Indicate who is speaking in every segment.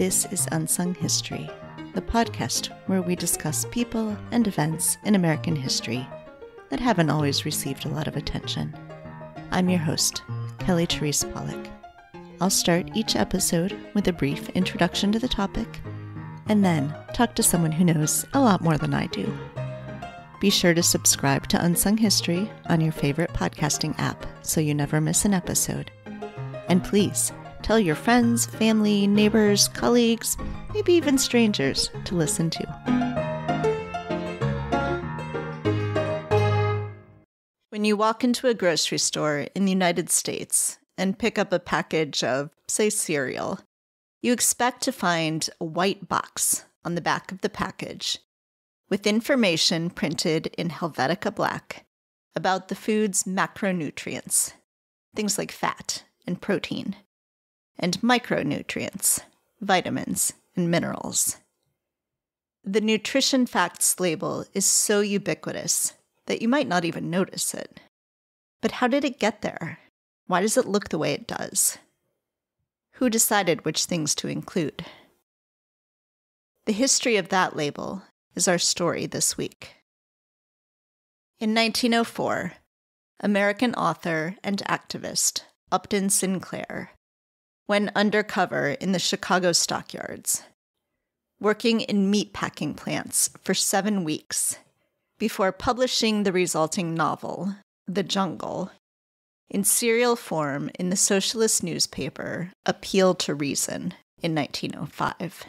Speaker 1: This is Unsung History, the podcast where we discuss people and events in American history that haven't always received a lot of attention. I'm your host, Kelly Therese Pollock. I'll start each episode with a brief introduction to the topic, and then talk to someone who knows a lot more than I do. Be sure to subscribe to Unsung History on your favorite podcasting app so you never miss an episode. And please, tell your friends, family, neighbors, colleagues, maybe even strangers to listen to. When you walk into a grocery store in the United States and pick up a package of, say, cereal, you expect to find a white box on the back of the package with information printed in Helvetica Black about the food's macronutrients, things like fat and protein, and micronutrients, vitamins and minerals. The nutrition facts label is so ubiquitous that you might not even notice it. But how did it get there? Why does it look the way it does? Who decided which things to include? The history of that label is our story this week. In 1904, American author and activist Upton Sinclair went undercover in the Chicago stockyards, working in meatpacking plants for 7 weeks before publishing the resulting novel, The Jungle, in serial form in the socialist newspaper Appeal to Reason in 1905.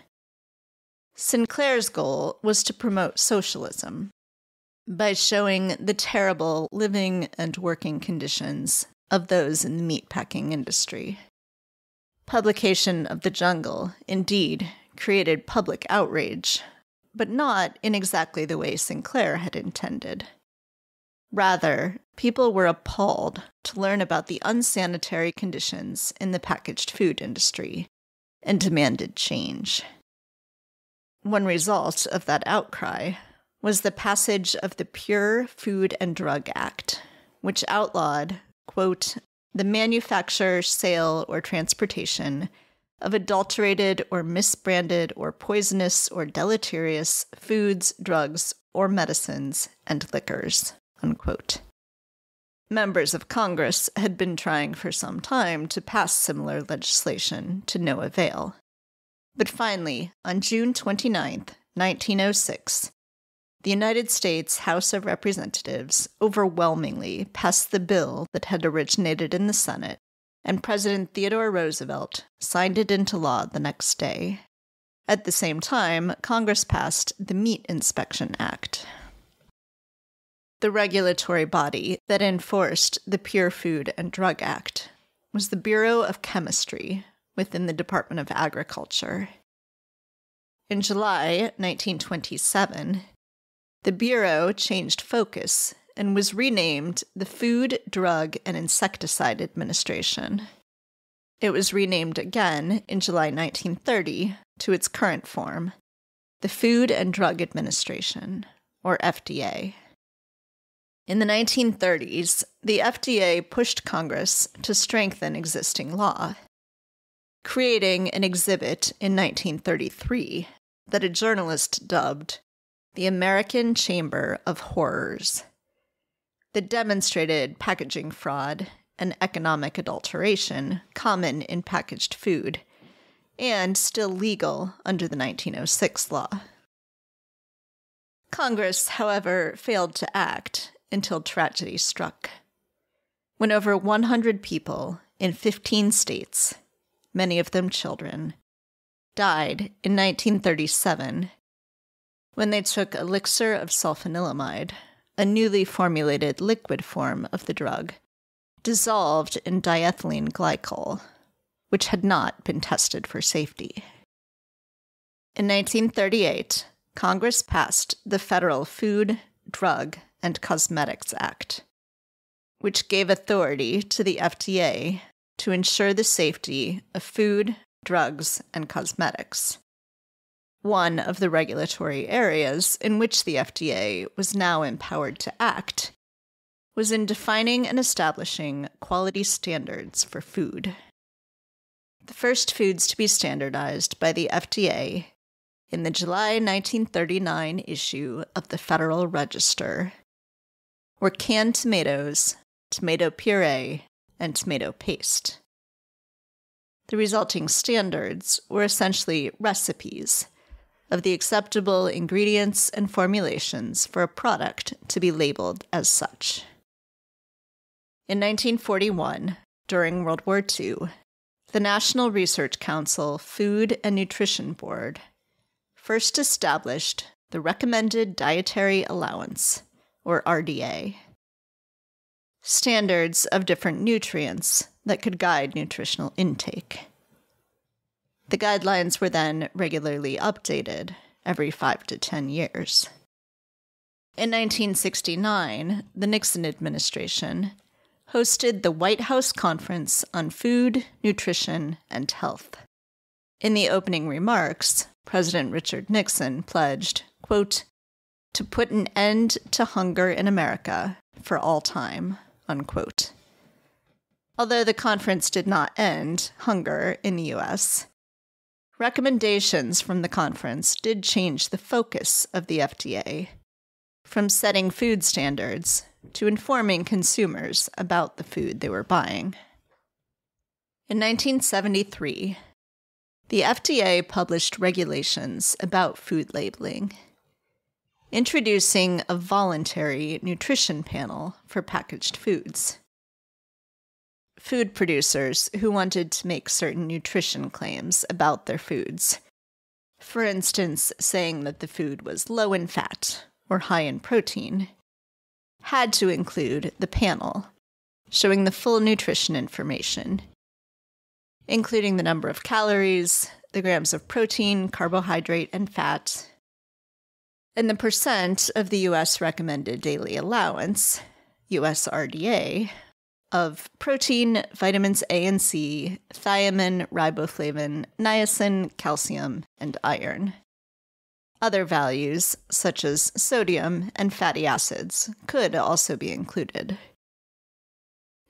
Speaker 1: Sinclair's goal was to promote socialism by showing the terrible living and working conditions of those in the meatpacking industry. Publication of The Jungle, indeed, created public outrage, but not in exactly the way Sinclair had intended. Rather, people were appalled to learn about the unsanitary conditions in the packaged food industry and demanded change. One result of that outcry was the passage of the Pure Food and Drug Act, which outlawed, quote, the manufacture, sale, or transportation of adulterated or misbranded or poisonous or deleterious foods, drugs, or medicines and liquors, unquote. Members of Congress had been trying for some time to pass similar legislation to no avail. But finally, on June 29, 1906, the United States House of Representatives overwhelmingly passed the bill that had originated in the Senate, and President Theodore Roosevelt signed it into law the next day. At the same time, Congress passed the Meat Inspection Act. The regulatory body that enforced the Pure Food and Drug Act was the Bureau of Chemistry within the Department of Agriculture. In July 1927, the Bureau changed focus and was renamed the Food, Drug, and Insecticide Administration. It was renamed again in July 1930 to its current form, the Food and Drug Administration, or FDA. In the 1930s, the FDA pushed Congress to strengthen existing law, creating an exhibit in 1933 that a journalist dubbed the American Chamber of Horrors, that demonstrated packaging fraud and economic adulteration common in packaged food, and still legal under the 1906 law. Congress, however, failed to act until tragedy struck, when over 100 people in 15 states, many of them children, died in 1937 when they took elixir of sulfanilamide, a newly formulated liquid form of the drug, dissolved in diethylene glycol, which had not been tested for safety. In 1938, Congress passed the Federal Food, Drug, and Cosmetics Act, which gave authority to the FDA to ensure the safety of food, drugs, and cosmetics. One of the regulatory areas in which the FDA was now empowered to act was in defining and establishing quality standards for food. the first foods to be standardized by the FDA in the July 1939 issue of the Federal Register were canned tomatoes, tomato puree, and tomato paste. The resulting standards were essentially recipes of the acceptable ingredients and formulations for a product to be labeled as such. In 1941, during World War II, the National Research Council Food and Nutrition Board first established the Recommended Dietary Allowance, or RDA, standards of different nutrients that could guide nutritional intake. The guidelines were then regularly updated every 5 to 10 years. In 1969, the Nixon administration hosted the White House Conference on Food, Nutrition, and Health. In the opening remarks, President Richard Nixon pledged, quote, "to put an end to hunger in America for all time," unquote. Although the conference did not end hunger in the U.S., recommendations from the conference did change the focus of the FDA from setting food standards to informing consumers about the food they were buying. In 1973, the FDA published regulations about food labeling, introducing a voluntary nutrition panel for packaged foods. Food producers who wanted to make certain nutrition claims about their foods, for instance, saying that the food was low in fat or high in protein, had to include the panel showing the full nutrition information, including the number of calories, the grams of protein, carbohydrate, and fat, and the percent of the U.S. recommended daily allowance, USRDA, of protein, vitamins A and C, thiamine, riboflavin, niacin, calcium, and iron. Other values, such as sodium and fatty acids, could also be included.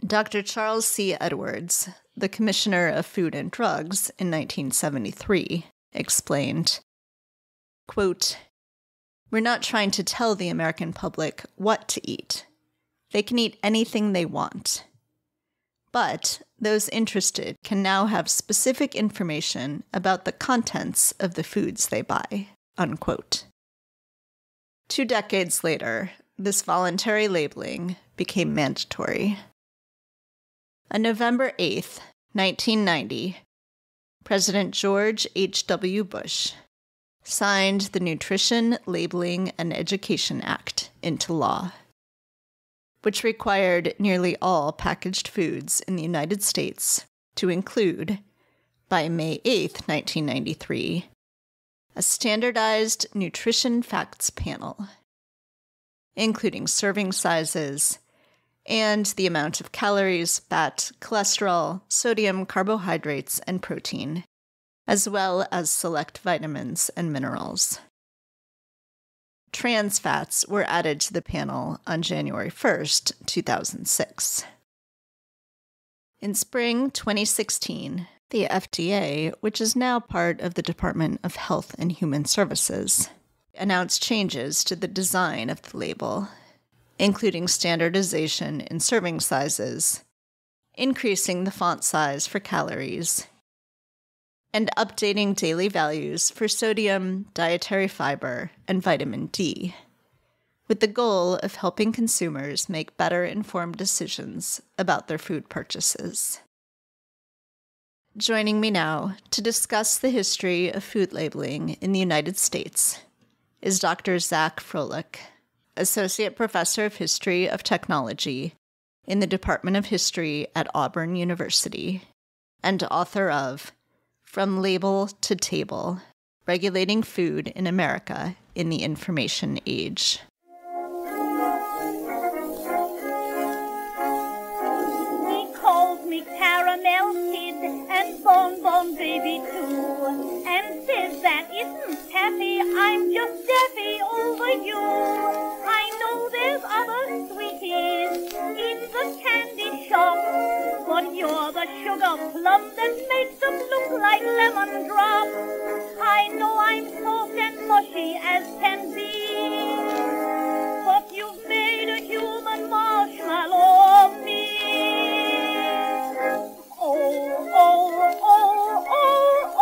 Speaker 1: Dr. Charles C. Edwards, the Commissioner of Food and Drugs in 1973, explained, quote, "We're not trying to tell the American public what to eat. They can eat anything they want. But those interested can now have specific information about the contents of the foods they buy," unquote. 2 decades later, this voluntary labeling became mandatory. On November 8, 1990, President George H.W. Bush signed the Nutrition, Labeling, and Education Act into law, which required nearly all packaged foods in the United States to include, by May 8, 1993, a standardized nutrition facts panel, including serving sizes and the amount of calories, fat, cholesterol, sodium, carbohydrates, and protein, as well as select vitamins and minerals. Trans fats were added to the panel on January 1st, 2006. In spring 2016, the FDA, which is now part of the Department of Health and Human Services, announced changes to the design of the label, including standardization in serving sizes, increasing the font size for calories, and updating daily values for sodium, dietary fiber, and vitamin D, with the goal of helping consumers make better informed decisions about their food purchases. Joining me now to discuss the history of food labeling in the United States is Dr. Xaq Frohlich, Associate Professor of History of Technology in the Department of History at Auburn University, and author of From Label to Table: Regulating Food in America in the Information Age.
Speaker 2: He called me caramel kid and bonbon baby too, and says that isn't taffy, I'm just daffy over you. I know there's other sweeties in the candy shop, but you're the sugar plum that makes them like lemon drops. I know I'm soft and mushy as can be, but you've made a human marshmallow of me.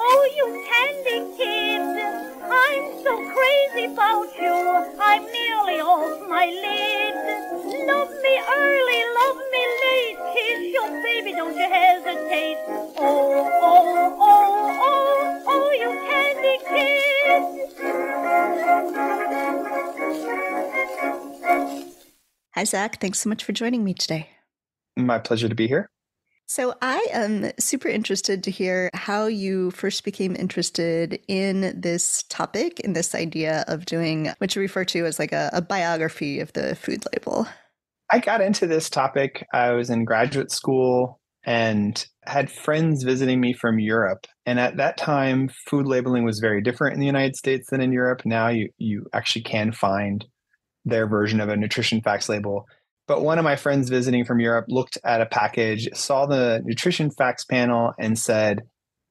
Speaker 2: Oh, you candy kid, I'm so crazy about you, I'm nearly off my lid. Love me early, love me late, kiss your baby, don't you hesitate. Oh, you candy kid.
Speaker 1: Hi, Xaq. Thanks so much for joining me today.
Speaker 3: My pleasure to be here.
Speaker 1: So I am super interested to hear how you first became interested in this topic, in this idea of doing what you refer to as like a biography of the food label.
Speaker 3: I got into this topic. I was in graduate school and had friends visiting me from Europe. And at that time, food labeling was very different in the United States than in Europe. Now you actually can find their version of a nutrition facts label. But one of my friends visiting from Europe looked at a package, saw the nutrition facts panel and said,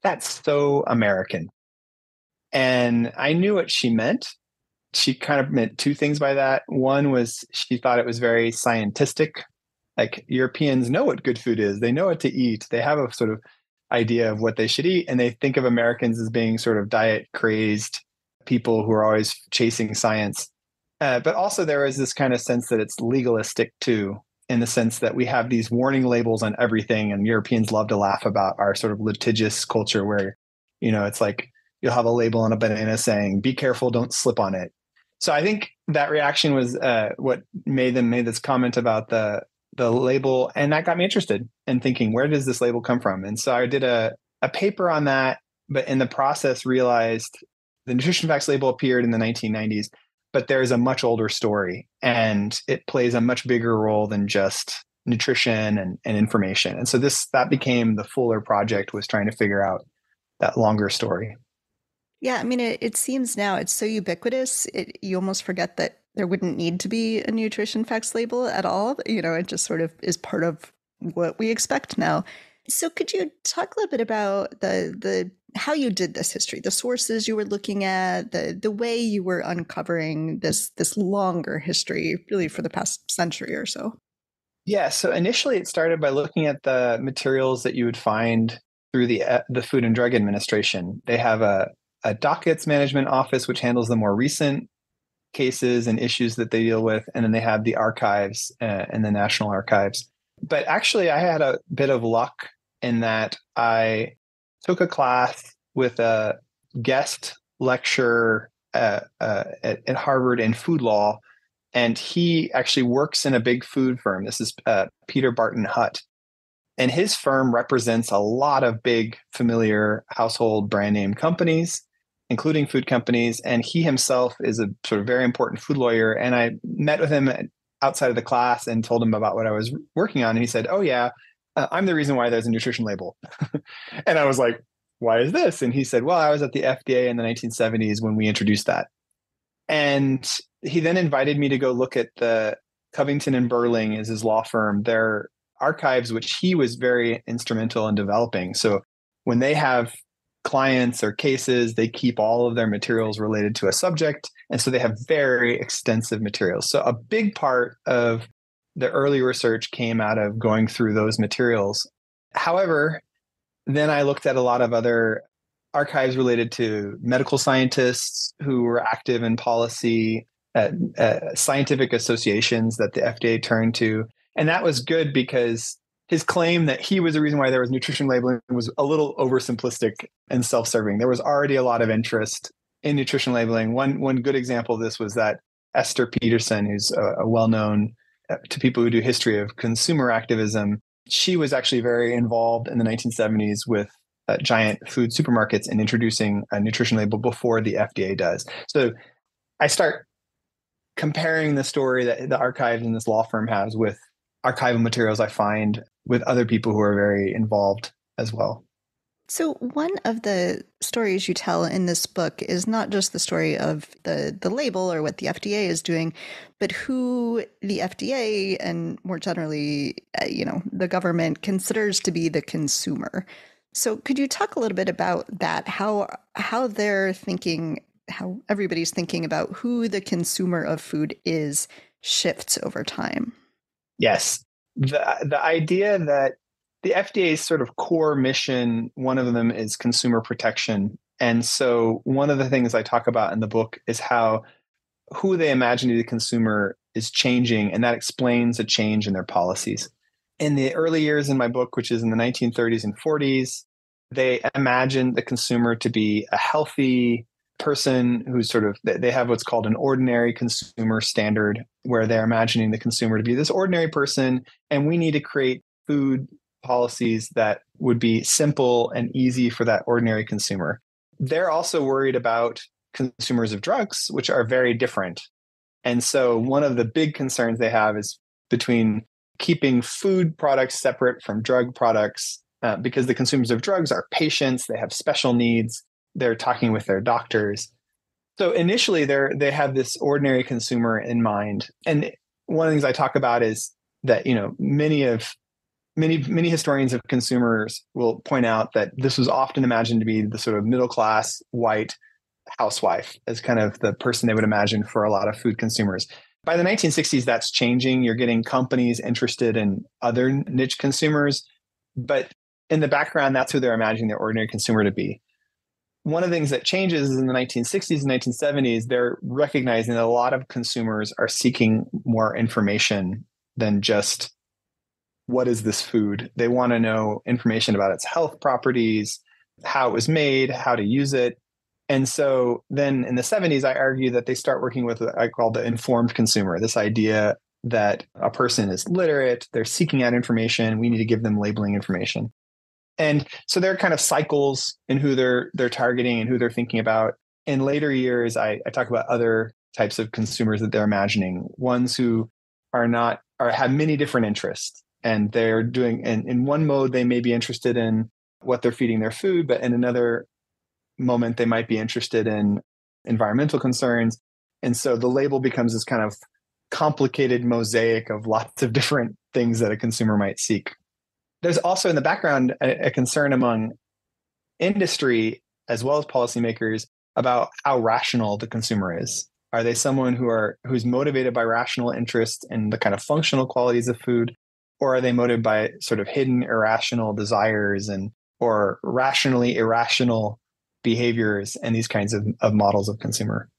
Speaker 3: "That's so American." And I knew what she meant. She kind of meant two things by that. One was she thought it was very scientific. Like Europeans know what good food is. They know what to eat. They have a sort of idea of what they should eat. And they think of Americans as being sort of diet crazed people who are always chasing science. But also there is this kind of sense that it's legalistic too, in the sense that we have these warning labels on everything. And Europeans love to laugh about our sort of litigious culture where, it's like you'll have a label on a banana saying, "Be careful, don't slip on it." So I think that reaction was what made them make this comment about the label. And that got me interested in thinking, where does this label come from? And so I did a paper on that, but in the process realized the nutrition facts label appeared in the 1990s. But there's a much older story, and it plays a much bigger role than just nutrition and information. And so that became the fuller project, was trying to figure out that longer story.
Speaker 1: Yeah, I mean, it seems now it's so ubiquitous, you almost forget that there wouldn't need to be a nutrition facts label at all. It just sort of is part of what we expect now. So could you talk a little bit about the how you did this history, the sources you were looking at, the way you were uncovering this longer history, really for the past century or so?
Speaker 3: Yeah, so initially it started by looking at the materials that you would find through the Food and Drug Administration. They have a dockets management office, which handles the more recent cases and issues that they deal with. And then they have the archives and the National Archives. But actually, I had a bit of luck in that I took a class with a guest lecturer at Harvard in food law. And he actually works in a big food firm. This is Peter Barton Hutt. And his firm represents a lot of big, familiar household brand name companies, including food companies. And he himself is a sort of very important food lawyer. And I met with him outside of the class and told him about what I was working on. And he said, "Oh, yeah, I'm the reason why there's a nutrition label." And I was like, "Why is this?" And he said, "Well, I was at the FDA in the 1970s when we introduced that." And he then invited me to go look at the Covington and Burling is his law firm, their archives, which he was very instrumental in developing. So when they have clients or cases, they keep all of their materials related to a subject. And so they have very extensive materials. So a big part of the early research came out of going through those materials. However, then I looked at a lot of other archives related to medical scientists who were active in policy, scientific associations that the FDA turned to. And that was good because his claim that he was the reason why there was nutrition labeling was a little oversimplistic and self-serving. There was already a lot of interest in nutrition labeling. One good example of this was that Esther Peterson, who's a well-known to people who do history of consumer activism, she was actually very involved in the 1970s with giant food supermarkets in introducing a nutrition label before the FDA does. So I start comparing the story that the archives in this law firm has with archival materials I find with other people who are very involved as well.
Speaker 1: So one of the stories you tell in this book is not just the story of the label or what the FDA is doing, but who the FDA and more generally, the government considers to be the consumer. So could you talk a little bit about that, how they're thinking, how everybody's thinking about who the consumer of food is shifts over time?
Speaker 3: Yes. The idea that the FDA's sort of core mission, one of them is consumer protection. And so one of the things I talk about in the book is how who they imagine to be the consumer is changing, and that explains a change in their policies. In the early years in my book, which is in the 1930s and 40s, they imagined the consumer to be a healthy person who's sort of, they have what's called an ordinary consumer standard, where they're imagining the consumer to be this ordinary person, and we need to create food policies that would be simple and easy for that ordinary consumer. They're also worried about consumers of drugs, which are very different. And so one of the big concerns they have is between keeping food products separate from drug products, because the consumers of drugs are patients, they have special needs, they're talking with their doctors. So initially they have this ordinary consumer in mind. And one of the things I talk about is that, many historians of consumers will point out that this was often imagined to be the sort of middle-class white housewife as kind of the person they would imagine for a lot of food consumers. By the 1960s, that's changing. You're getting companies interested in other niche consumers, but in the background, that's who they're imagining their ordinary consumer to be. One of the things that changes is in the 1960s and 1970s, they're recognizing that a lot of consumers are seeking more information than just what is this food. They want to know information about its health properties, how it was made, how to use it. And so then in the 70s, I argue that they start working with what I call the informed consumer, this idea that a person is literate, they're seeking out information, we need to give them labeling information. And so there are kind of cycles in who they're targeting and who they're thinking about. In later years, I talk about other types of consumers that they're imagining, ones who have many different interests. And they're doing, and in one mode, they may be interested in what they're feeding their food, but in another moment, they might be interested in environmental concerns. And so the label becomes this kind of complicated mosaic of lots of different things that a consumer might seek. There's also in the background a concern among industry as well as policymakers about how rational the consumer is. Are they someone who's motivated by rational interest in the kind of functional qualities of food, or are they motivated by sort of hidden irrational desires or rationally irrational behaviors and these kinds of models of consumer?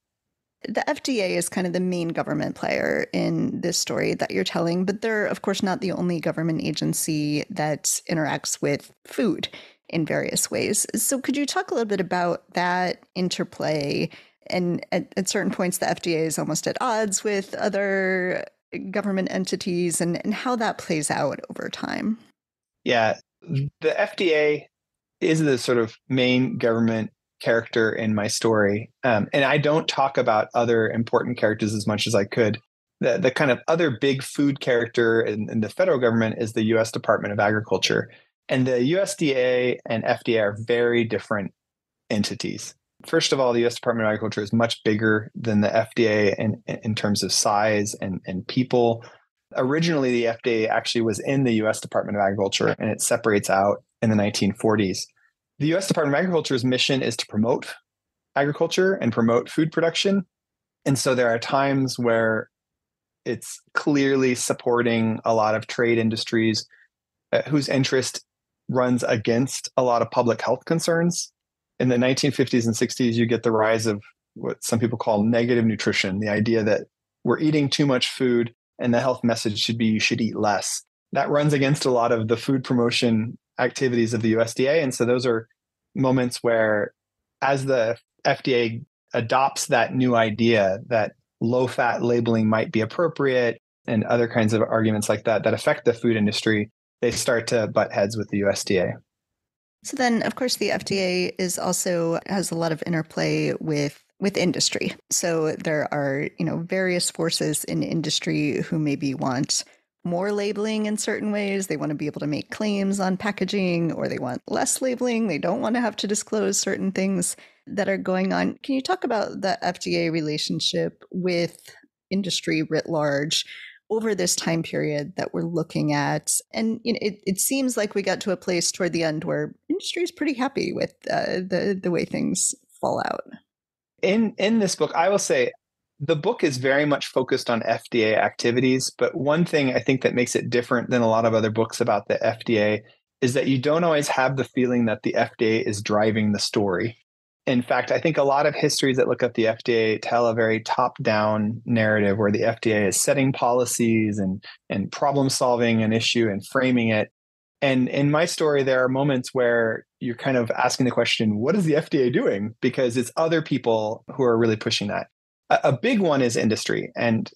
Speaker 1: The FDA is kind of the main government player in this story that you're telling, but they're, of course, not the only government agency that interacts with food in various ways. So could you talk a little bit about that interplay? And at certain points, the FDA is almost at odds with other government entities and how that plays out over time.
Speaker 3: Yeah, the FDA is the sort of main government character in my story. And I don't talk about other important characters as much as I could. The kind of other big food character in the federal government is the U.S. Department of Agriculture. And the USDA and FDA are very different entities. First of all, the U.S. Department of Agriculture is much bigger than the FDA in terms of size and people. Originally, the FDA actually was in the U.S. Department of Agriculture, and it separates out in the 1940s. The U.S. Department of Agriculture's mission is to promote agriculture and promote food production. And so there are times where it's clearly supporting a lot of trade industries whose interest runs against a lot of public health concerns. In the 1950s and 60s, you get the rise of what some people call negative nutrition, the idea that we're eating too much food and the health message should be you should eat less. That runs against a lot of the food promotion activities of the USDA. And so those are moments where, as the FDA adopts that new idea that low-fat labeling might be appropriate and other kinds of arguments like that affect the food industry, they start to butt heads with the USDA.
Speaker 1: So then, of course, the FDA has a lot of interplay with industry. So there are, various forces in industry who maybe want more labeling in certain ways. They want to be able to make claims on packaging, or they want less labeling. They don't want to have to disclose certain things that are going on. Can you talk about the FDA relationship with industry writ large over this time period that we're looking at. And it seems like we got to a place toward the end where industry is pretty happy with the way things fall out.
Speaker 3: In this book, I will say the book is very much focused on FDA activities. But one thing I think that makes it different than a lot of other books about the FDA is that you don't always have the feeling that the FDA is driving the story. In fact, I think a lot of histories that look at the FDA tell a very top-down narrative where the FDA is setting policies and problem-solving an issue and framing it. And in my story, there are moments where you're kind of asking the question, what is the FDA doing? Because it's other people who are really pushing that. A big one is industry. And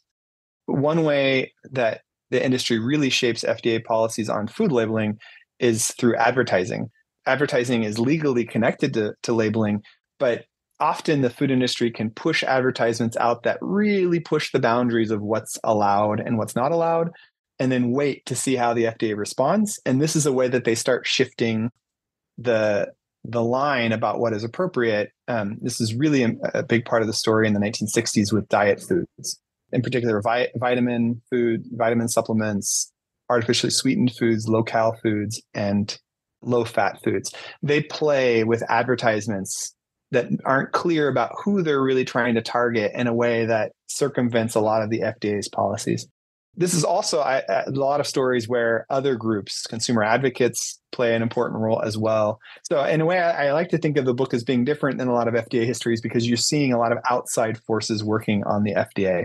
Speaker 3: one way that the industry really shapes FDA policies on food labeling is through advertising. Advertising is legally connected to labeling, but often the food industry can push advertisements out that really push the boundaries of what's allowed and what's not allowed, and then wait to see how the FDA responds. And this is a way that they start shifting the line about what is appropriate. This is really a big part of the story in the 1960s with diet foods, in particular vitamin supplements, artificially sweetened foods, low-cal foods, and low-fat foods. They play with advertisements that aren't clear about who they're really trying to target in a way that circumvents a lot of the FDA's policies. This is also a lot of stories where other groups, consumer advocates, play an important role as well. So in a way, I like to think of the book as being different than a lot of FDA histories because you're seeing a lot of outside forces working on the FDA.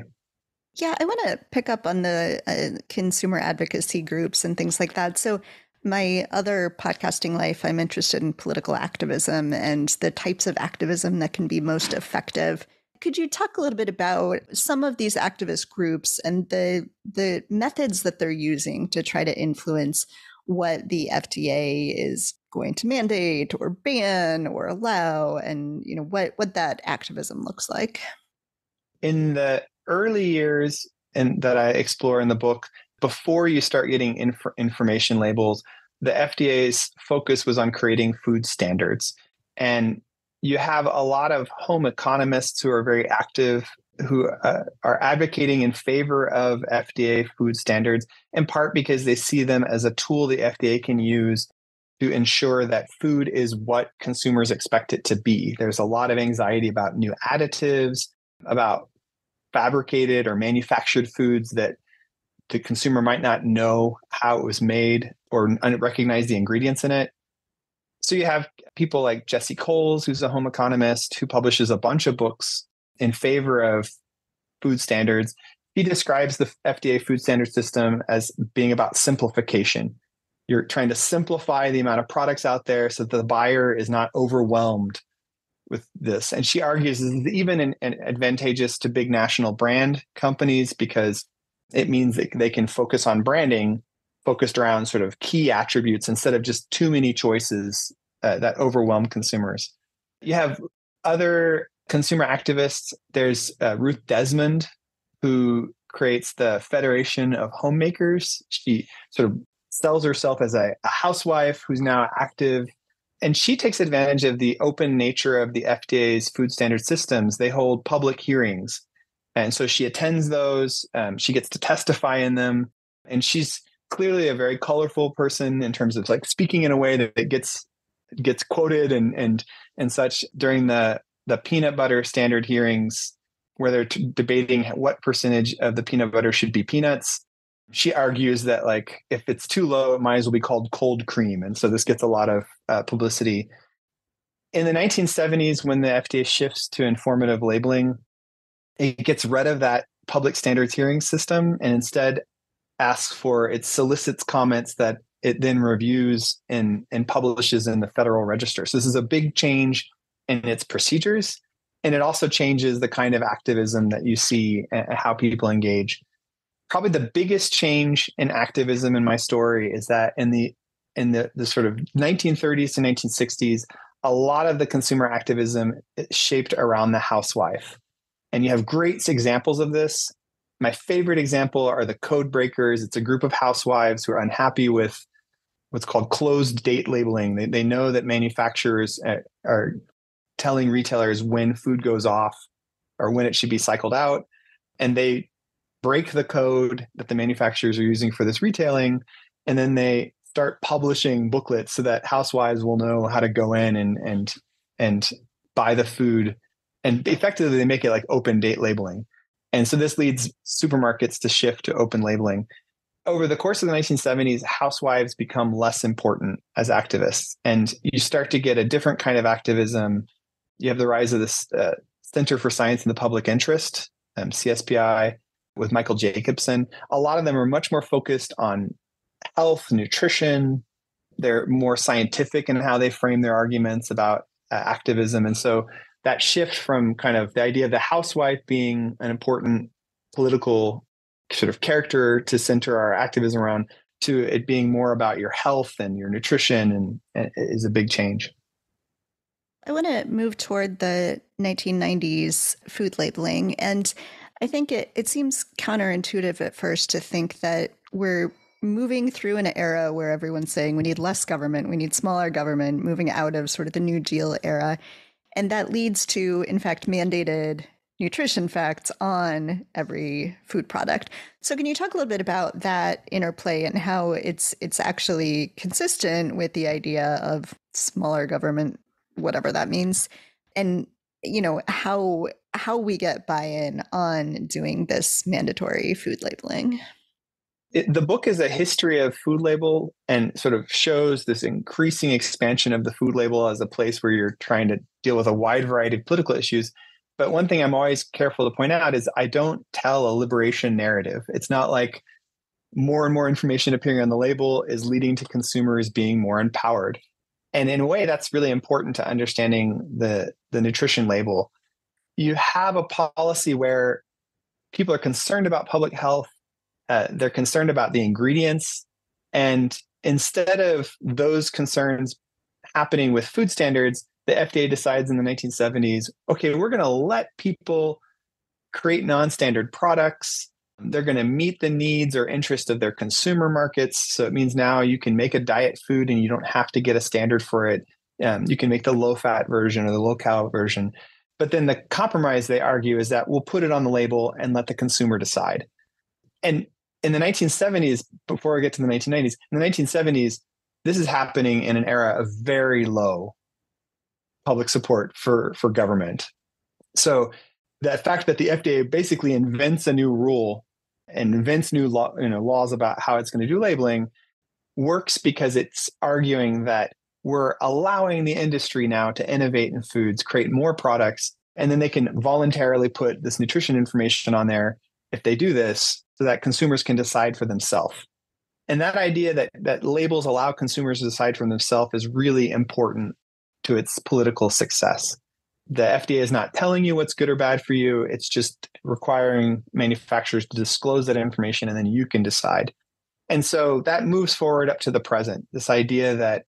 Speaker 1: Yeah, I want to pick up on the consumer advocacy groups and things like that. So my other podcasting life, I'm interested in political activism and the types of activism that can be most effective. Could you talk a little bit about some of these activist groups and the methods that they're using to try to influence what the FDA is going to mandate or ban or allow, and what that activism looks like?
Speaker 3: In the early years that I explore in the book, before you start getting information labels, the FDA's focus was on creating food standards. And you have a lot of home economists who are very active, who are advocating in favor of FDA food standards, in part because they see them as a tool the FDA can use to ensure that food is what consumers expect it to be. There's a lot of anxiety about new additives, about fabricated or manufactured foods that the consumer might not know how it was made or recognize the ingredients in it. So you have people like Jesse Coles, who's a home economist, who publishes a bunch of books in favor of food standards. He describes the FDA food standard system as being about simplification. You're trying to simplify the amount of products out there so that the buyer is not overwhelmed with this. And she argues this is even advantageous to big national brand companies because it means that they can focus on branding focused around sort of key attributes instead of just too many choices that overwhelm consumers. You have other consumer activists. There's Ruth Desmond, who creates the Federation of Homemakers. She sort of sells herself as a housewife who's now active. And she takes advantage of the open nature of the FDA's food standard systems. They hold public hearings. And so she attends those. She gets to testify in them. And she's clearly a very colorful person in terms of like speaking in a way that it gets quoted and such during the peanut butter standard hearings where they're debating what percentage of the peanut butter should be peanuts. She argues that like if it's too low, it might as well be called cold cream. And so this gets a lot of publicity. In the 1970s, when the FDA shifts to informative labeling, it gets rid of that public standards hearing system and instead it solicits comments that it then reviews and publishes in the Federal Register. So this is a big change in its procedures. And it also changes the kind of activism that you see and how people engage. Probably the biggest change in activism in my story is that in the sort of 1930s to 1960s, a lot of the consumer activism shaped around the housewife. And you have great examples of this. My favorite example are the Code Breakers. It's a group of housewives who are unhappy with what's called closed date labeling. They know that manufacturers are telling retailers when food goes off or when it should be cycled out. And they break the code that the manufacturers are using for this retailing, and then they start publishing booklets so that housewives will know how to go in and buy the food, and effectively they make it like open date labeling. And so this leads supermarkets to shift to open labeling. Over the course of the 1970s, housewives become less important as activists, and you start to get a different kind of activism. You have the rise of this Center for Science in the Public Interest, CSPI, with Michael Jacobson. A lot of them are much more focused on health, nutrition. They're more scientific in how they frame their arguments about activism. And so that shift from kind of the idea of the housewife being an important political sort of character to center our activism around, to it being more about your health and your nutrition, and is a big change.
Speaker 1: I want to move toward the 1990s food labeling. And I think it seems counterintuitive at first to think that we're moving through an era where everyone's saying we need less government, we need smaller government, moving out of sort of the New Deal era. And that leads to, in fact, mandated nutrition facts on every food product. So can you talk a little bit about that interplay and how it's actually consistent with the idea of smaller government, whatever that means, and how we get buy-in on doing this mandatory food labeling?
Speaker 3: The book is a history of food label and sort of shows this increasing expansion of the food label as a place where you're trying to deal with a wide variety of political issues. But one thing I'm always careful to point out is I don't tell a liberation narrative. It's not like more and more information appearing on the label is leading to consumers being more empowered. And in a way, that's really important to understanding the nutrition label. You have a policy where people are concerned about public health. They're concerned about the ingredients. And instead of those concerns happening with food standards, the FDA decides in the 1970s, okay, we're going to let people create non-standard products. They're going to meet the needs or interest of their consumer markets. So it means now you can make a diet food and you don't have to get a standard for it. You can make the low-fat version or the low-cal version. But then the compromise, they argue, is that we'll put it on the label and let the consumer decide. And in the 1970s, before I get to the 1990s, in the 1970s, this is happening in an era of very low public support for government. So the fact that the FDA basically invents a new rule and invents new laws about how it's going to do labeling works because it's arguing that we're allowing the industry now to innovate in foods, create more products, and then they can voluntarily put this nutrition information on there if they do this so that consumers can decide for themselves. And that idea that labels allow consumers to decide for themselves is really important to its political success. The FDA is not telling you what's good or bad for you. It's just requiring manufacturers to disclose that information, and then you can decide. And so that moves forward up to the present, this idea that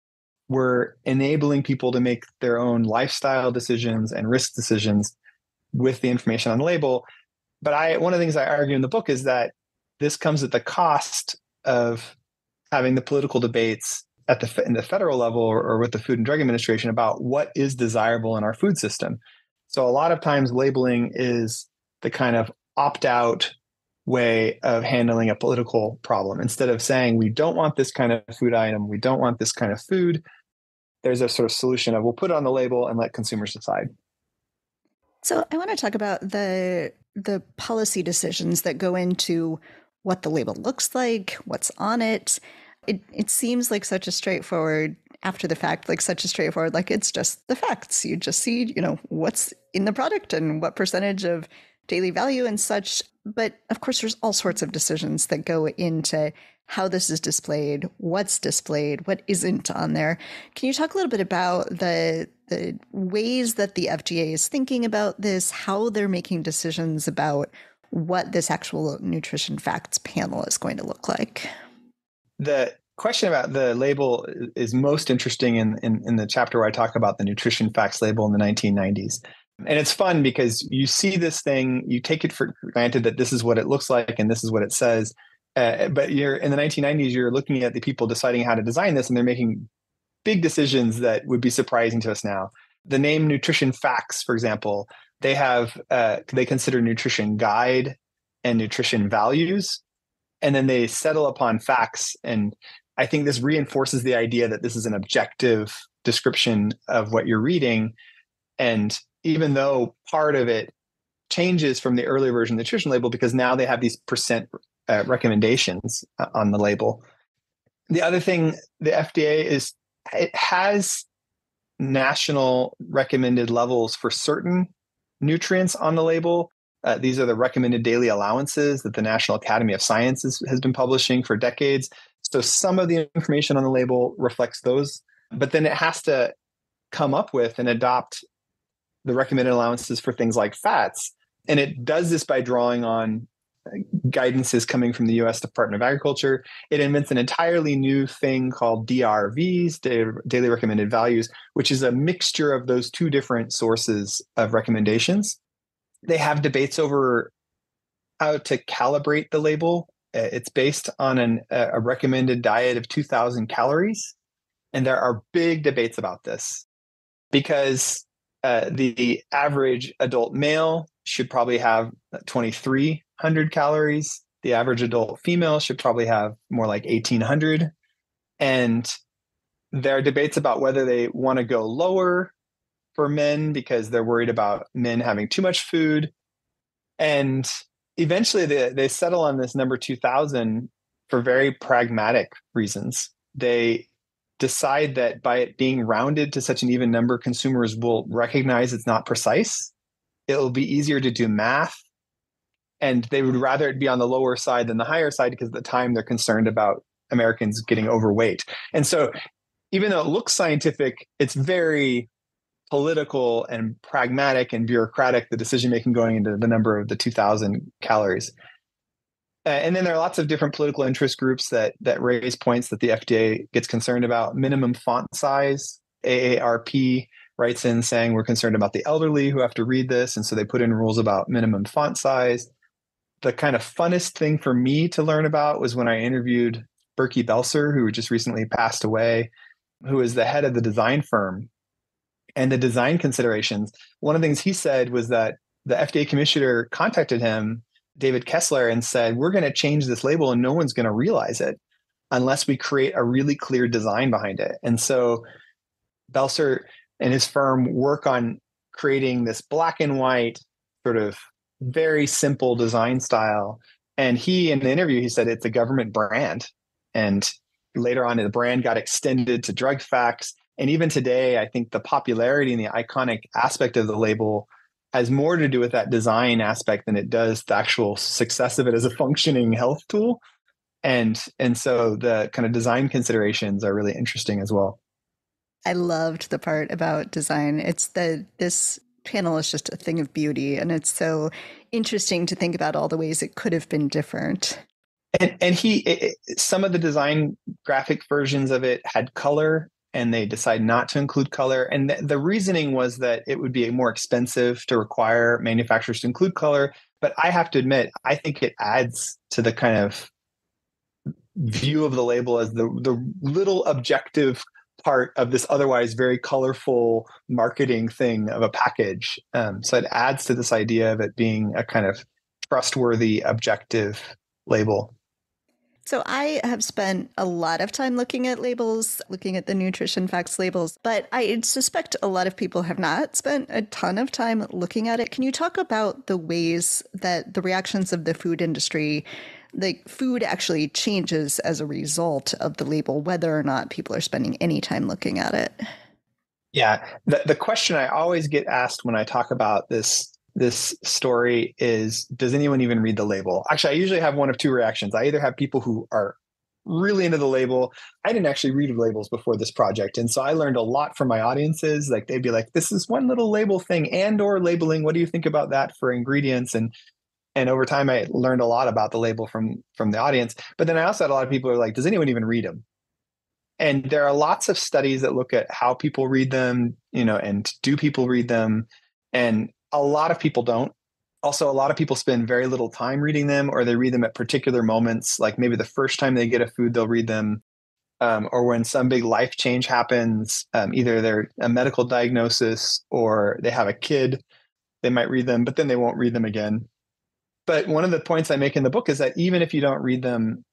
Speaker 3: we're enabling people to make their own lifestyle decisions and risk decisions with the information on the label. But one of the things I argue in the book is that this comes at the cost of having the political debates in the federal level or with the Food and Drug Administration about what is desirable in our food system. So a lot of times labeling is the kind of opt-out way of handling a political problem. Instead of saying, we don't want this kind of food item, we don't want this kind of food, there's a sort of solution of we'll put it on the label and let consumers decide.
Speaker 1: So I want to talk about the policy decisions that go into what the label looks like, what's on it. It seems like such a straightforward, after the fact, like such a straightforward, like it's just the facts. You just see, what's in the product and what percentage of daily value and such. But of course, there's all sorts of decisions that go into how this is displayed, what isn't on there. Can you talk a little bit about the ways that the FDA is thinking about this, how they're making decisions about what this actual nutrition facts panel is going to look like?
Speaker 3: The question about the label is most interesting in the chapter where I talk about the nutrition facts label in the 1990s. And it's fun because you see this thing, you take it for granted that this is what it looks like and this is what it says. But in the 1990s, you're looking at the people deciding how to design this, and they're making big decisions that would be surprising to us now. The name nutrition facts, for example, they consider nutrition guide and nutrition values, and then they settle upon facts. And I think this reinforces the idea that this is an objective description of what you're reading. And even though part of it changes from the earlier version of the nutrition label, because now they have these percent recommendations on the label. The other thing, the FDA it has national recommended levels for certain nutrients on the label. These are the recommended daily allowances that the National Academy of Sciences has been publishing for decades. So some of the information on the label reflects those, but then it has to come up with and adopt the recommended allowances for things like fats. And it does this by drawing on guidances coming from the US Department of Agriculture. It invents an entirely new thing called DRVs, daily recommended values, which is a mixture of those two different sources of recommendations. They have debates over how to calibrate the label. It's based on a recommended diet of 2,000 calories. And there are big debates about this because the average adult male should probably have 2,300 calories. The average adult female should probably have more like 1,800. And there are debates about whether they want to go lower for men because they're worried about men having too much food. And eventually they settle on this number 2,000 for very pragmatic reasons. They decide that by it being rounded to such an even number, consumers will recognize it's not precise. It'll be easier to do math. And they would rather it be on the lower side than the higher side because at the time they're concerned about Americans getting overweight. And so even though it looks scientific, it's very political and pragmatic and bureaucratic, the decision-making going into the number of the 2,000 calories. And then there are lots of different political interest groups that raise points that the FDA gets concerned about. Minimum font size, AARP writes in saying we're concerned about the elderly who have to read this. And so they put in rules about minimum font size. The kind of funnest thing for me to learn about was when I interviewed Berkey Belser, who just recently passed away, who is the head of the design firm. And the design considerations, one of the things he said was that the FDA commissioner contacted him, David Kessler, and said, we're going to change this label and no one's going to realize it unless we create a really clear design behind it. And so Belser and his firm work on creating this black and white sort of very simple design style. And he, in the interview, he said it's a government brand. And later on, the brand got extended to drug facts. And even today, I think the popularity and the iconic aspect of the label has more to do with that design aspect than it does the actual success of it as a functioning health tool. And so the kind of design considerations are really interesting as well.
Speaker 1: I loved the part about design. It's this panel is just a thing of beauty. And it's so interesting to think about all the ways it could have been different.
Speaker 3: And some of the design graphic versions of it had color, and they decided not to include color. And the reasoning was that it would be more expensive to require manufacturers to include color. But I have to admit, I think it adds to the kind of view of the label as the little objective part of this otherwise very colorful marketing thing of a package. So it adds to this idea of it being a kind of trustworthy, objective label.
Speaker 1: So I have spent a lot of time looking at labels, looking at the nutrition facts labels, but I suspect a lot of people have not spent a ton of time looking at it. Can you talk about the ways that the reactions of the food industry, like food actually changes as a result of the label, whether or not people are spending any time looking at it?
Speaker 3: Yeah, the question I always get asked when I talk about this story is, does anyone even read the label? Actually, I usually have one of two reactions. I either have people who are really into the label. I didn't actually read labels before this project. And so I learned a lot from my audiences. Like they'd be like, this is one little label thing and or labeling. What do you think about that for ingredients? And over time, I learned a lot about the label from the audience. But then I also had a lot of people who are like, does anyone even read them? And there are lots of studies that look at how people read them, and do people read them? And a lot of people don't. Also, a lot of people spend very little time reading them, or they read them at particular moments, like maybe the first time they get a food, they'll read them, or when some big life change happens, either they're a medical diagnosis or they have a kid, they might read them, but then they won't read them again. But one of the points I make in the book is that even if you don't read them,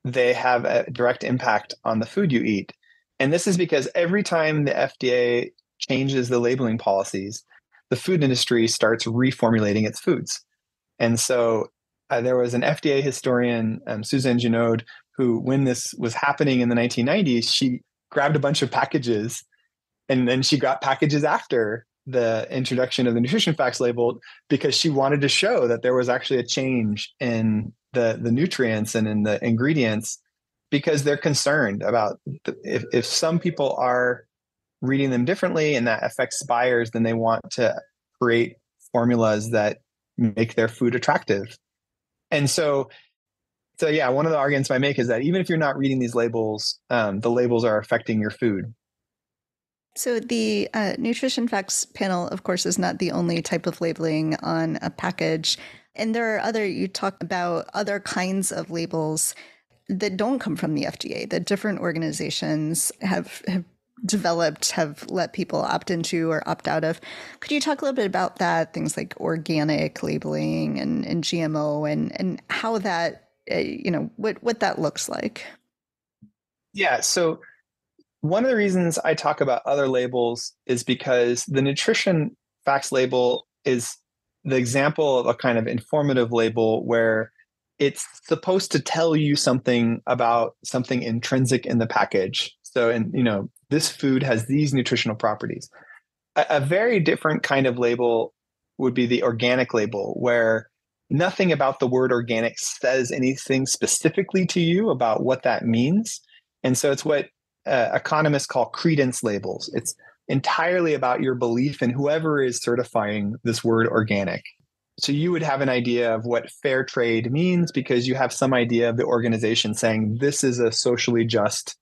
Speaker 3: they have a direct impact on the food you eat. And this is because every time the FDA changes the labeling policies, the food industry starts reformulating its foods. And so there was an FDA historian, Suzanne Junod, who, when this was happening in the 1990s, she grabbed a bunch of packages, and then she got packages after the introduction of the nutrition facts label, because she wanted to show that there was actually a change in the nutrients and in the ingredients, because they're concerned about if some people are reading them differently and that affects buyers, then they want to create formulas that make their food attractive. And so yeah, one of the arguments I make is that even if you're not reading these labels, the labels are affecting your food.
Speaker 1: So the nutrition facts panel, of course, is not the only type of labeling on a package. And there are you talk about other kinds of labels that don't come from the FDA, that different organizations have developed, have let people opt into or opt out of. Could you talk a little bit about that, things like organic labeling and GMO and how that, what that looks like?
Speaker 3: Yeah, so one of the reasons I talk about other labels is because the nutrition facts label is the example of a kind of informative label where it's supposed to tell you something about something intrinsic in the package. So, this food has these nutritional properties. A very different kind of label would be the organic label, where nothing about the word organic says anything specifically to you about what that means. And so it's what economists call credence labels. It's entirely about your belief in whoever is certifying this word organic. So you would have an idea of what fair trade means because you have some idea of the organization saying this is a socially just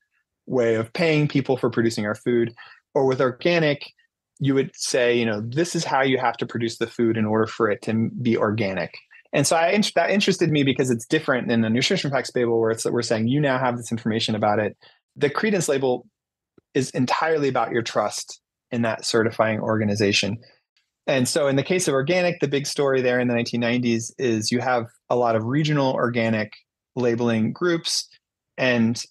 Speaker 3: way of paying people for producing our food. Or with organic, you would say, this is how you have to produce the food in order for it to be organic. And so that interested me because it's different than the nutrition facts label where we're saying you now have this information about it. The credence label is entirely about your trust in that certifying organization. And so in the case of organic, the big story there in the 1990s is you have a lot of regional organic labeling groups. And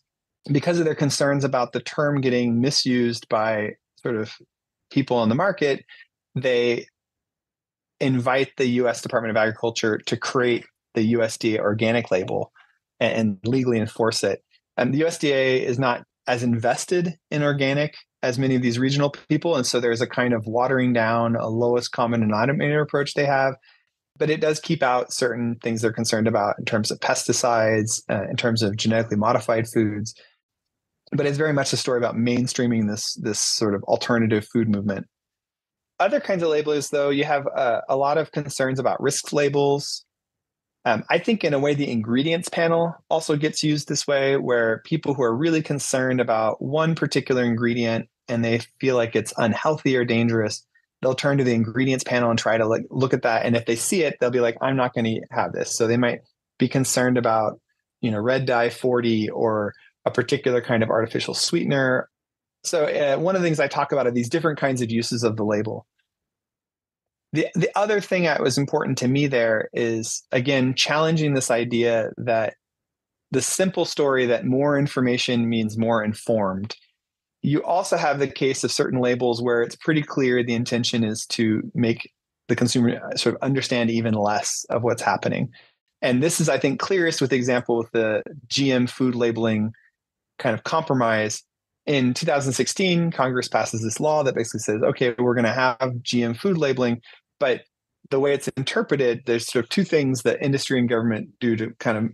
Speaker 3: because of their concerns about the term getting misused by sort of people on the market, they invite the U.S. Department of Agriculture to create the USDA organic label and legally enforce it. And the USDA is not as invested in organic as many of these regional people. And so there's a kind of watering down, a lowest common denominator approach they have. But it does keep out certain things they're concerned about in terms of pesticides, in terms of genetically modified foods. But it's very much a story about mainstreaming this sort of alternative food movement. Other kinds of labels, though, you have a lot of concerns about risk labels. I think in a way, the ingredients panel also gets used this way, where people who are really concerned about one particular ingredient and they feel like it's unhealthy or dangerous, they'll turn to the ingredients panel and try to look at that. And if they see it, they'll be like, I'm not going to have this. So they might be concerned about, red dye 40 or a particular kind of artificial sweetener. So one of the things I talk about are these different kinds of uses of the label. The other thing that was important to me there is, again, challenging this idea that the simple story that more information means more informed. You also have the case of certain labels where it's pretty clear the intention is to make the consumer sort of understand even less of what's happening. And this is, I think, clearest with the example with the GM food labeling kind of compromise. In 2016, Congress passes this law that basically says, okay, we're going to have GM food labeling, but the way it's interpreted, there's sort of two things that industry and government do to kind of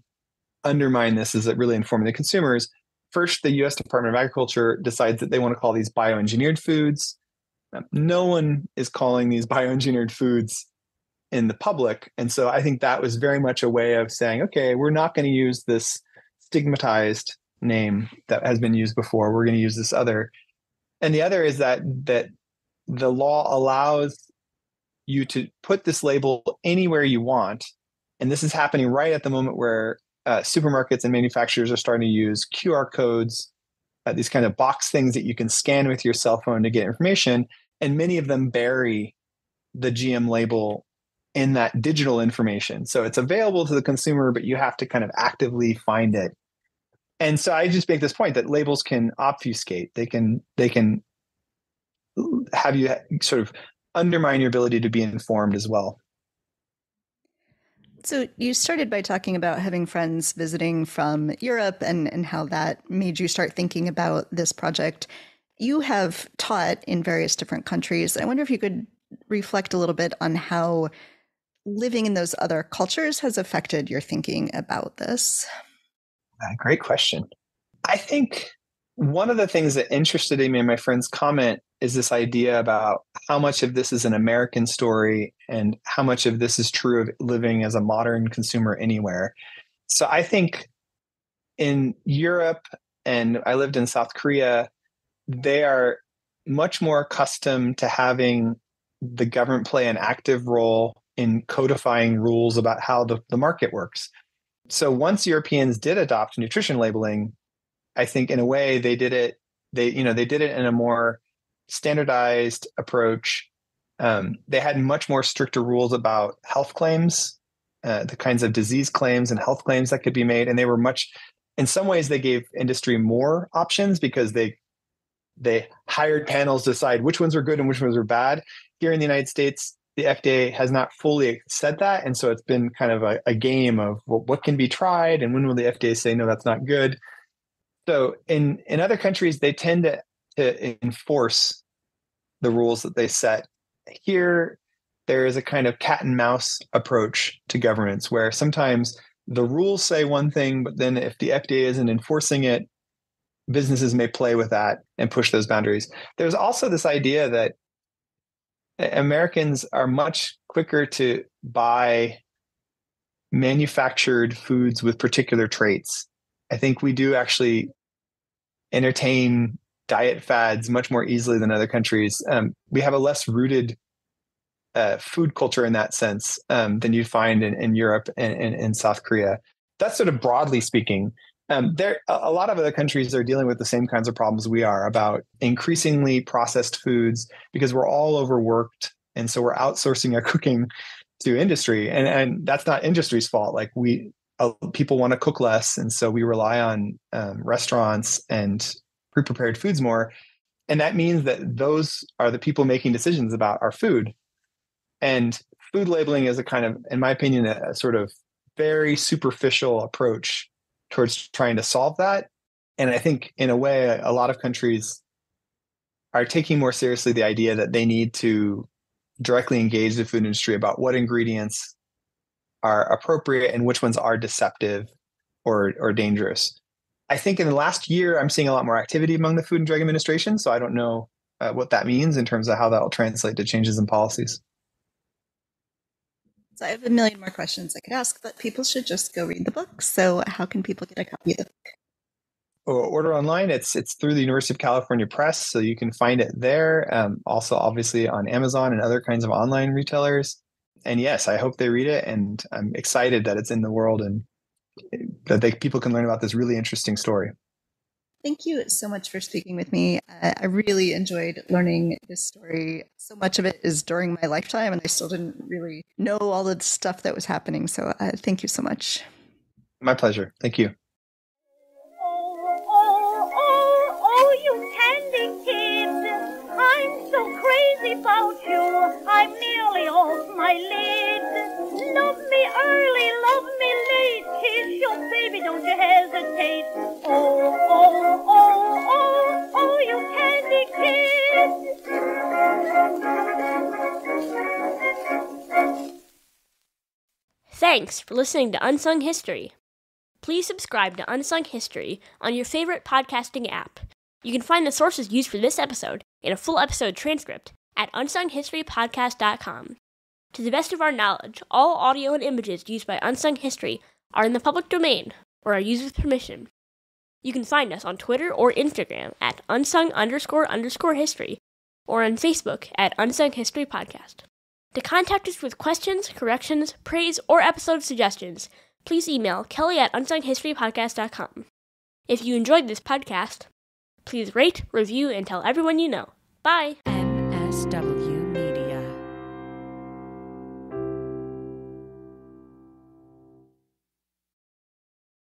Speaker 3: undermine this as it really informing the consumers. First, the U.S. Department of Agriculture decides that they want to call these bioengineered foods. No one is calling these bioengineered foods in the public. And so I think that was very much a way of saying, okay, we're not going to use this stigmatized name that has been used before. We're going to use this other. And the other is that the law allows you to put this label anywhere you want. And this is happening right at the moment where supermarkets and manufacturers are starting to use QR codes, these kind of box things that you can scan with your cell phone to get information. And many of them bury the GM label in that digital information. So it's available to the consumer, but you have to kind of actively find it. And so I just make this point that labels can obfuscate. They can have you sort of undermine your ability to be informed as well.
Speaker 1: So you started by talking about having friends visiting from Europe and how that made you start thinking about this project. You have taught in various different countries. I wonder if you could reflect a little bit on how living in those other cultures has affected your thinking about this.
Speaker 3: Great question. I think one of the things that interested me in my friend's comment is this idea about how much of this is an American story and how much of this is true of living as a modern consumer anywhere. So I think in Europe, and I lived in South Korea, they are much more accustomed to having the government play an active role in codifying rules about how the market works. So once Europeans did adopt nutrition labeling, I think in a way they did it in a more standardized approach. They had much more stricter rules about health claims, the kinds of disease claims and health claims that could be made. And they were in some ways, they gave industry more options because they hired panels to decide which ones were good and which ones were bad. Here in the United States, the FDA has not fully said that. And so it's been kind of a game of what can be tried and when will the FDA say, no, that's not good. So in other countries, they tend to enforce the rules that they set. Here, there is a kind of cat and mouse approach to governments where sometimes the rules say one thing, but then if the FDA isn't enforcing it, businesses may play with that and push those boundaries. There's also this idea that Americans are much quicker to buy manufactured foods with particular traits. I think we do actually entertain diet fads much more easily than other countries. We have a less rooted food culture in that sense than you'd find in Europe and in South Korea. That's sort of broadly speaking. A lot of other countries are dealing with the same kinds of problems we are about increasingly processed foods because we're all overworked. And so we're outsourcing our cooking to industry. And that's not industry's fault. Like people want to cook less. And so we rely on restaurants and pre-prepared foods more. And that means that those are the people making decisions about our food. And food labeling is a kind of, in my opinion, a sort of very superficial approach towards trying to solve that. And I think in a way, a lot of countries are taking more seriously the idea that they need to directly engage the food industry about what ingredients are appropriate and which ones are deceptive or dangerous. I think in the last year, I'm seeing a lot more activity among the Food and Drug Administration. So I don't know what that means in terms of how that will translate to changes in policies.
Speaker 1: So I have a million more questions I could ask, but people should just go read the book. So how can people get a copy of the book?
Speaker 3: Order online. It's through the University of California Press, so you can find it there. Also, obviously, on Amazon and other kinds of online retailers. And yes, I hope they read it, and I'm excited that it's in the world and that people can learn about this really interesting story.
Speaker 1: Thank you so much for speaking with me. I really enjoyed learning this story. So much of it is during my lifetime, and I still didn't really know all the stuff that was happening. So thank you so much.
Speaker 3: My pleasure. Thank you.
Speaker 2: Oh, you candy kid. I'm so crazy about you. I'm nearly off my lid. Love me early, love me late. Kiss your baby, don't you hesitate. Oh, you candy kid.
Speaker 4: Thanks for listening to Unsung History. Please subscribe to Unsung History on your favorite podcasting app. You can find the sources used for this episode and a full episode transcript at unsunghistorypodcast.com. To the best of our knowledge, all audio and images used by Unsung History are in the public domain or are used with permission. You can find us on Twitter or Instagram at unsung__history or on Facebook at Unsung History Podcast. To contact us with questions, corrections, praise, or episode suggestions, please email Kelly at unsunghistorypodcast.com. If you enjoyed this podcast, please rate, review, and tell everyone you know. Bye!
Speaker 5: NSW